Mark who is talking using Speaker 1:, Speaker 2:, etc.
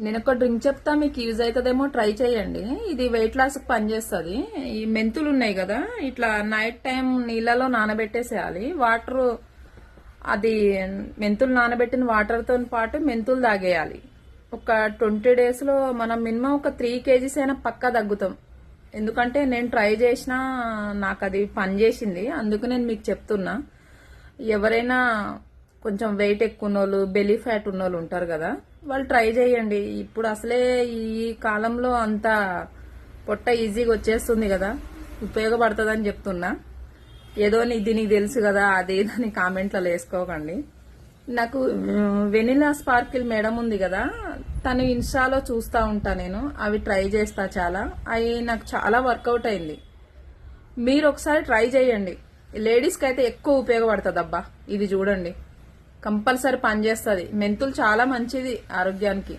Speaker 1: నేను ఒక డ్రింక్ చెప్తా, మీకు యూజ్ అవుతుందేమో, ట్రై చేయండి. ఇది వెయిట్ లాస్ కి పనిచేస్తుంది. ఈ మెంతులు ఉన్నాయి కదా, ఇట్లా నైట్ టైం నీళ్ళలో నానబెట్టేసేయాలి. వాటర్, అది మెంతులు నానబెట్టిన వాటర్ తో పాటు మెంతులు తాగేయాలి. ఒక 20 days లో మనం మినిమం ఒక 3 kgs అయినా పక్కా తగ్గుతాం. ఎందుకంటే నేను ట్రై చేసినా నాకు అది పనిచేసింది, అందుకు నేను మీకు చెప్తున్నా. ఎవరైనా కొంచెం వెయిట్ ఎక్కువ ఉన్నోళ్ళు, బెలీ ఫ్యాట్ ఉన్నోళ్ళు ఉంటారు కదా, వాళ్ళు ట్రై చేయండి. ఇప్పుడు అసలే ఈ కాలంలో అంత పొట్ట ఈజీగా వచ్చేస్తుంది కదా, ఉపయోగపడుతుందని చెప్తున్నా. ఏదో దీనికి తెలుసు కదా అది అని కామెంట్లలో వేసుకోకండి. నాకు వెనిలా స్పార్కిల్ మేడం ఉంది కదా, తను ఇన్స్టాలో చూస్తూ ఉంటా నేను, అవి ట్రై చేస్తా. చాలా అవి నాకు చాలా వర్కౌట్ అయింది. మీరు ఒకసారి ట్రై చేయండి. లేడీస్కి అయితే ఎక్కువ ఉపయోగపడుతుంది అబ్బా. ఇది చూడండి, కంపల్సరీ పనిచేస్తుంది. మెంతులు చాలా మంచిది ఆరోగ్యానికి.